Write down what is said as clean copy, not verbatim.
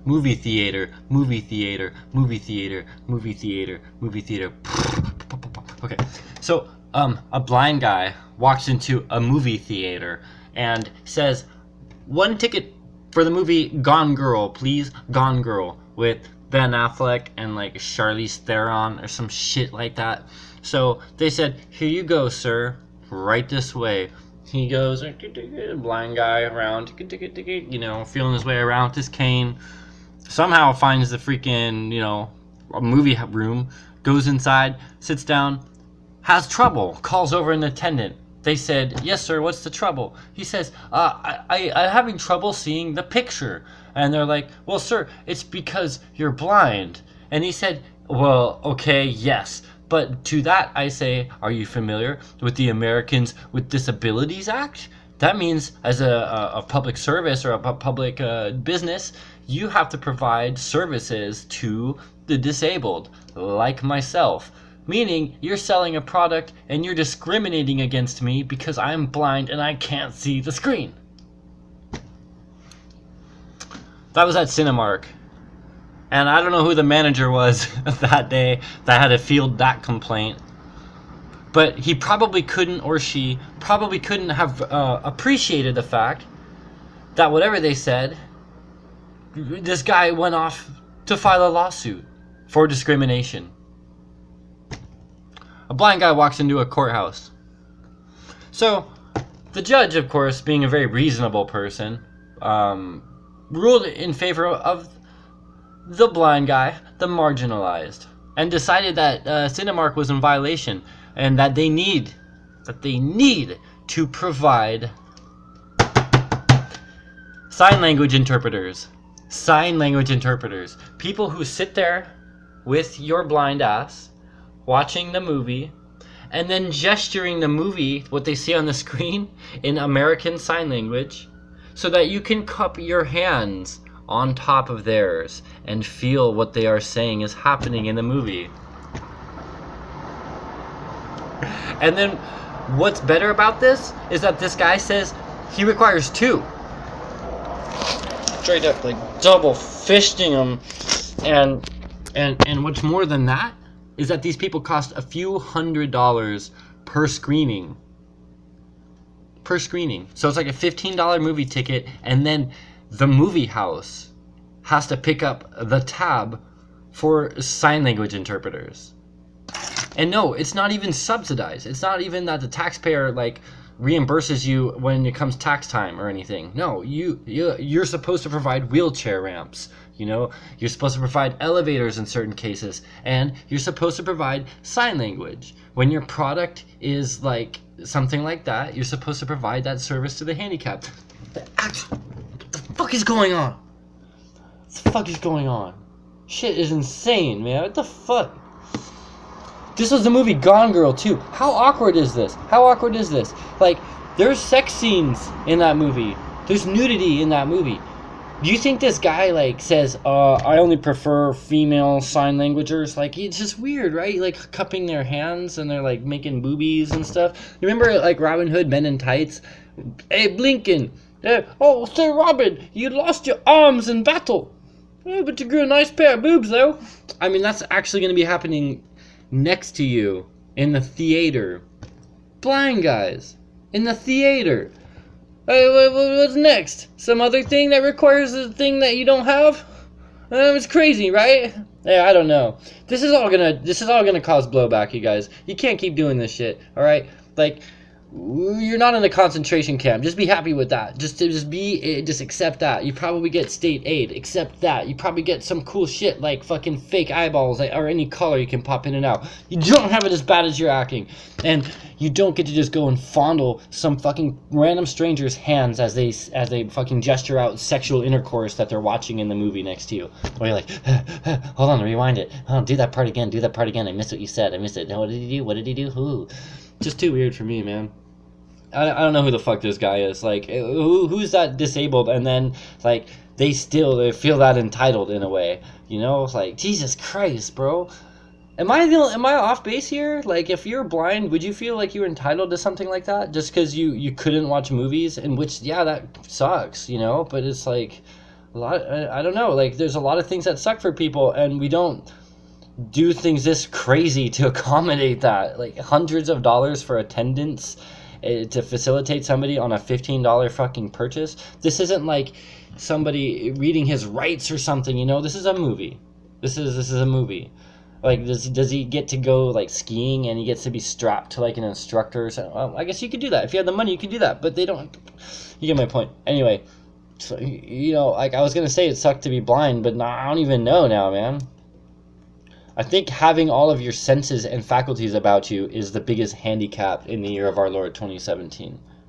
movie theater, movie theater, movie theater, movie theater, movie theater. Okay, so a blind guy walks into a movie theater and says, "One ticket for the movie Gone Girl, please. Gone Girl," with Ben Affleck and like Charlize Theron or some shit like that. So they said, "Here you go, sir. Right this way." He goes, blind guy around, feeling his way around with his cane. Somehow finds the freaking, a movie room, goes inside, sits down, has trouble, calls over an attendant. They said, "Yes, sir, what's the trouble?" He says, I'm having trouble seeing the picture. And they're like, "Well, sir, it's because you're blind." And he said, "Well, okay, yes. But to that I say, are you familiar with the Americans with Disabilities Act? That means as a public service or a public business, you have to provide services to the disabled, like myself. Meaning you're selling a product and you're discriminating against me because I'm blind and I can't see the screen." That was at Cinemark. And I don't know who the manager was that day that had to field that complaint. But he probably couldn't, or she probably couldn't have appreciated the fact that whatever they said, this guy went off to file a lawsuit for discrimination. A blind guy walks into a courthouse. So, the judge, of course, being a very reasonable person, ruled in favor of the blind guy, the marginalized, and decided that Cinemark was in violation and that they need to provide sign language interpreters. Sign language interpreters. People who sit there with your blind ass watching the movie and then gesturing the movie, what they see on the screen, in American Sign Language, so that you can cup your hands on top of theirs and feel what they are saying is happening in the movie. And then what's better about this is that this guy says he requires two. Straight up, like double fisting them. And what's more than that is that these people cost a few $100s per screening. Per screening. So it's like a $15 movie ticket, and then the movie house has to pick up the tab for sign language interpreters. And no, it's not even subsidized. It's not even that the taxpayer reimburses you when it comes tax time or anything. No, you're supposed to provide wheelchair ramps. You're supposed to provide elevators in certain cases, and you're supposed to provide sign language. When your product is like something like that, you're supposed to provide that service to the handicapped. What the fuck is going on? What the fuck is going on? Shit is insane, man. What the fuck? This was the movie Gone Girl, too. How awkward is this? There's sex scenes in that movie. There's nudity in that movie. Do you think this guy, says, I only prefer female sign languagers? It's just weird, right? Cupping their hands and they're, making boobies and stuff. You remember, Robin Hood, Men in Tights? Hey, Blinken. Oh, Sir Robin, you lost your arms in battle. But you grew a nice pair of boobs, though. I mean, that's actually going to be happening next to you in the theater. Blind guys in the theater. What's next? Some other thing that requires a thing that you don't have? It's crazy, right? Yeah, I don't know. This is all gonna cause blowback, you guys. You can't keep doing this shit. All right, you're not in a concentration camp. Just be happy with that. Just accept that. You probably get state aid. Accept that. You probably get some cool shit like fucking fake eyeballs or any color you can pop in and out. You don't have it as bad as you're acting, and you don't get to just go and fondle some fucking random stranger's hands as they fucking gesture out sexual intercourse that they're watching in the movie next to you. Or you're like, hold on, rewind it. Oh, do that part again. I missed what you said. I missed it. What did he do? Who? Just too weird for me, man. I don't know who the fuck this guy is. Who's that disabled? And then, they feel that entitled in a way. Jesus Christ, bro. Am I off base here? If you're blind, would you feel like you were entitled to something like that? Just because you couldn't watch movies? In which, yeah, that sucks, But it's a lot. I don't know. Like, there's a lot of things that suck for people, and we don't do things this crazy to accommodate that. Like hundreds of dollars for attendance to facilitate somebody on a $15 fucking purchase. This isn't like somebody reading his rights or something. You know, this is a movie. This is a movie. Like, does he get to go like skiing and he gets to be strapped to like an instructor or something? Well, I guess you could do that if you had the money. You could do that, but they don't. You get my point. Anyway, so, you know, like I was gonna say, it sucked to be blind, but I don't even know now, man. I think having all of your senses and faculties about you is the biggest handicap in the year of our Lord 2017.